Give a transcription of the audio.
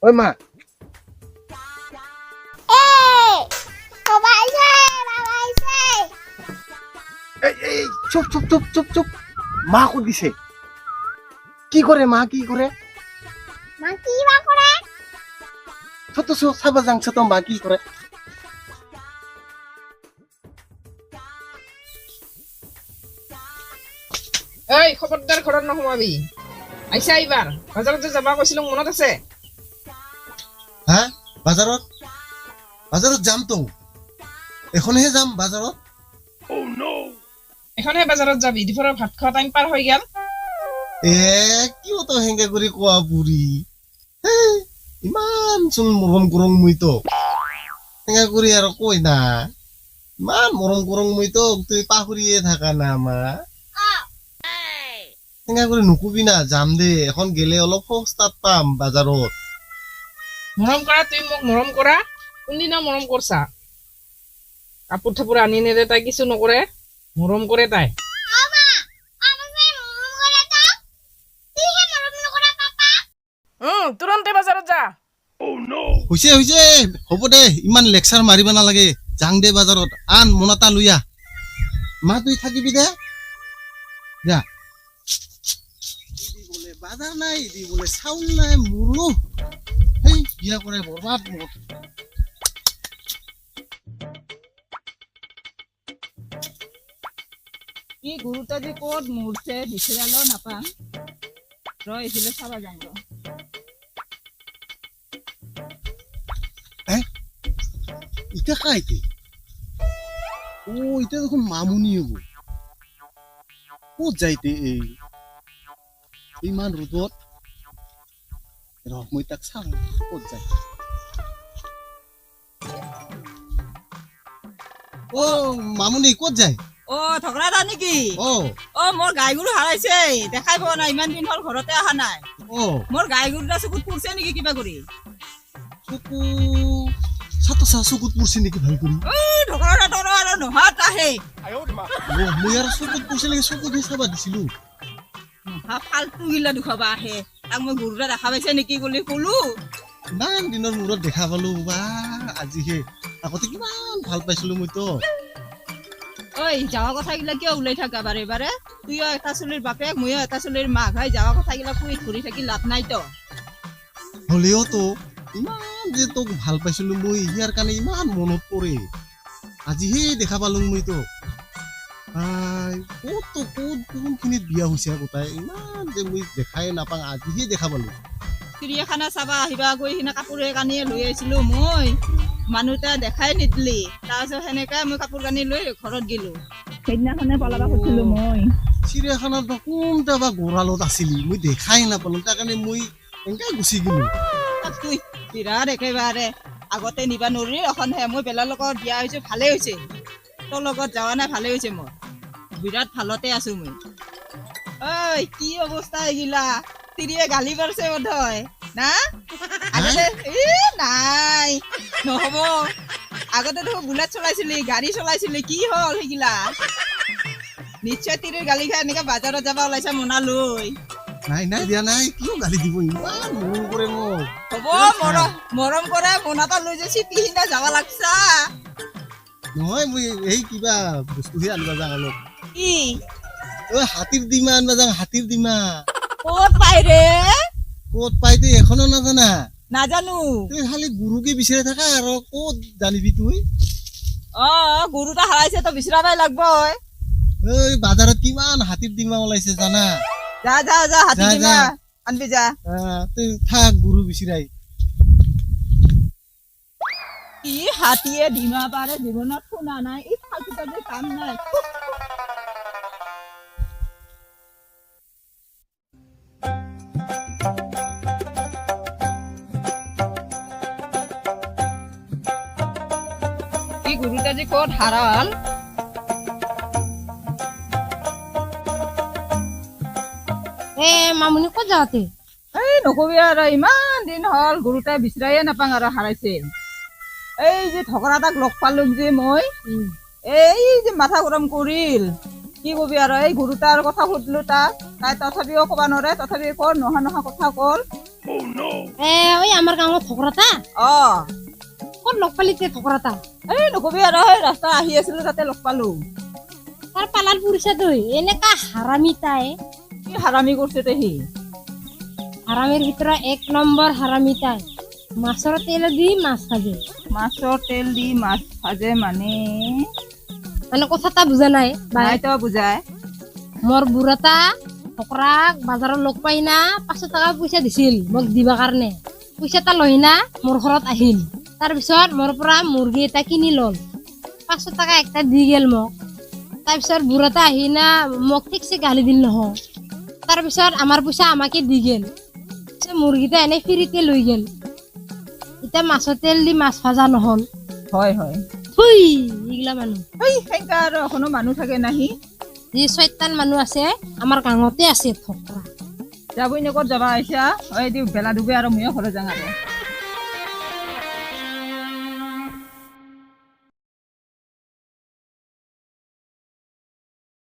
ওই মা এই চুপ চুপ চুপ চুপ চুপ মা কো দিছে কি করে মা কি করে ছোট ছোট সাবা জাংছে তো মা কি করে এই খবরদার ঘৰত নহমাবি আইছা এইবাৰ বাজাৰত যে যাবা কৈছিলো মনত আছে হ্যাঁ বাজাৰত বাজাৰত যাম তো এখনহে যাম বাজাৰত এখনহে বাজাৰত যাবি দুপৰৰ ভাত খোৱা টাইম পাৰ হৈ গেল কিয় তো হেঙ্গে কৰি কোৱা বুঢ়ী ইমান চোন মৰম কৰং মই তো হেঙ্গে কৰি আৰু কৈ না ইমান মৰম কৰং মই তো তুই পাহৰিয়ে থাকা না মা হেঙ্গে কৰি নুকুবি না যাম দে এখন গেলে অলপ সস্তাত পাম বাজাৰত মৰম কৰা তুমি মোক মৰম কৰা কোনদিনা মৰম কৰছা কাপোৰ থাপোৰ আনি নেদে তাই কিছু নকৰে মৰম কৰে তাই তুৰন্তে বাজাৰত যা হৈছে হৈছে হ'ব দে ইমান লেকচাৰ মাৰিব নালাগে যাং দে বাজাৰত আন মনতা লৈ আহ মা তুই থাকিবি দে যা বলে বাজাৰ নাই দি বলে চাউল নাই মোৰো এই বিয়া কৰে বৰবাদ মোৰ কি গুৰুতাজি ক'ত মূৰ্ছে বিচাৰালেও নাপাম ৰয় এইফালে চাবা যাম ৰ ইটা খাইতে ও এটা দেখোন মামুনি হব ক'ত যাইতে এই ইমান ৰ'দত ৰহ মই তাক চাম ক'ত যায় ও মামুনি ক'ত যায় ঠগৰা দা নেকি অ মোৰ গাই গৰু হাৰাইছে দেখাই পোৱা নাই ইমান দিন হ'ল ঘৰতে অহা নাই মোৰ গাই গৰুটা চকুত পৰিছে নেকি কিবা কৰি চকু সাত চকুত পৰিছে নেকি ভাল কৰি ঠগৰা দা তৰ আৰু নোহাত আহে মই আৰু চকুত পৰিছে নেকি চকুতহে চাবা দিছিলো ফাল্টু গিলা দুখাবা আহে তাক মই গৰুটা দেখা পাইছে নেকি বুলি কলো ইমান দিনৰ মূৰত দেখা পালো বা আজিহে আগতে কিমান ভাল পাইছিলো মইতো ঐ যাৱা কথাগিলা কিয় ওলাই থাকা বাৰে বাৰে তুইও এটা চুলিৰ বাপেক মইও এটা চুলিৰ মাক হয় যাৱা কথাগিলা কৈ ধৰি থাকি লাভ নাই তো হলেও তো ইমান যে তোক ভাল পাইছিলো মই ইয়াৰ কাৰণে ইমান মনত পৰে আজিহে দেখা পালো মইতো ক'ত কোনখিনিত বিয়া হৈছে গোটাই ইমান যে মই দেখাই নাপাওঁ আজিহে দেখা পালো চিৰিয়াখানা চাবা আহিবা গৈ সিনা কাপোৰে কানি লৈ আহিছিলো মই মানুহটা দেখাই নিদিলি তাৰপিছত সেনেকে মই কাপোৰ কানি লৈ ঘৰত গেলো সেইদিনাখনে পলাবা খুজিলো মই চিৰিয়াখানাত কোনটা বা গঁৰালত আছিলি মই দেখাই নাপালো তাৰ কাৰণে মই এনেকে গুচি গলো তুই বিৰাট একেবাৰে আগতে নিবা নোৱাৰি অখনহে মই বেলাৰ লগত বিয়া হৈছো ভালে হৈছে তোৰ লগত যোৱা নাই ভালে হৈছে মোৰ বিৰাট ভালতে আছো মই ঐ কি অৱস্থা এইগিলা তিৰিয়ে গালি পাৰিছে বোধহয় না আগতে নাই নহব আগতে দেখোন বুলেট চলাইছিলি গাড়ী চলাইছিলি কি হল সেইগিলা নিশ্চয় তিৰিৰ গালি খাই এনেকে বাজাৰত যাবা ওলাইছা মোনা লৈ নাই নাই দিয়া নাই কিয় গালি দিব ইমান মৰম কৰে মোক হ'ব মৰম কৰে মোনাটা লৈ যাই চিটি সিনা যাবা লাগছা নহয় মই এই কিবা বস্তুহে আনিব যাওঁ অলপ কি হাতীৰ ডিমা আনিব যাওঁ হাতীৰ ডিমা ক'ত পাই ৰে ক'ত পাই তই এখনো নাজানা নাজানো তুই খালি গুৰুকে বিচাৰি থাকা আৰু ক'ত জানিবি তুই গৰুটা হাৰাইছে তো বিচৰাবাই লাগব এই বাজাৰত কিমান হাতীৰ ডিমা ওলাইছে জানা যা যা যা হাতী ডিমা আনবি যা তুই থাক গুৰু বিচাৰাই কি হাতীয়ে ডিমা পাৰে জীৱনত শুনা নাই এই ফালতুটা যে কাম নাই এই গৰুটা যে ক'ত হাৰাল মামুনি ক'ত যাওঁতে এই নকবি আৰু ইমান দিন দিন হ'ল গৰুটাই বিচাৰিয়ে নাপাং আৰু হাৰাইছে এই যে ঢকৰা তাক লগ পালো যে মই এই যে মাথা গৰম কৰিল কি কবি আৰু এই গৰুটাৰ কথা সুধিলো তাই তথাপিও ক'বা নোৱাৰে তথাপি কৰ নহা নহা কথা কল ওই আমাৰ গাঁৱত ঠকৰাটা অ ক'ত লগ পালি তে ঠকৰাটা এই নকবি আৰু এই ৰাস্তা আহি আছিলো তাতে লগ পালো তাৰ পালাৰ পুৰিছে তই এনেকা হাৰামি তাই কি হাৰামি কৰিছে তে সি হাৰামিৰ ভিতৰত 1 নম্বৰ হাৰামি তাই মাছৰ তেল দি মাছ ভাজে মাছৰ তেল দি মাছ ভাজে মানে কথা এটা বুজা নাই নাই তো বুজাই মোৰ বুঢ়াটা ঠকৰাক বাজাৰত লগ পাই না 500 টকা পইচা দিছিল মোক দিবা কাৰণে পইচাটা লৈ না মোৰ ঘৰত আহিল তাৰপিছত মোৰ পৰা মুৰ্গী এটা কিনি ল'ল 500 টকা একটা দি গেল মোক তাৰপিছত বুঢ়াটা আহি না মোক ঠিকছে গালি দিল নহয় তাৰপিছত আমাৰ পইচা আমাকে দি গেল মুৰ্গীটা এনে ফ্ৰীতে লৈ গেল এতিয়া মাছৰ তেল দি মাছ ভাজা নহল হয় হয় থুই এইগিলা মানুহ এই সেনেকা আৰু এখনো মানুহ থাকে নাহি যি 6টান মানুহ আছে আমাৰ গাঁৱতে আছে ঠকৰা যাবই নে ক'ত যাবা আহিছা এই দি বেলা ডুবে আৰু ময়ো ঘৰত যাওঁ আৰু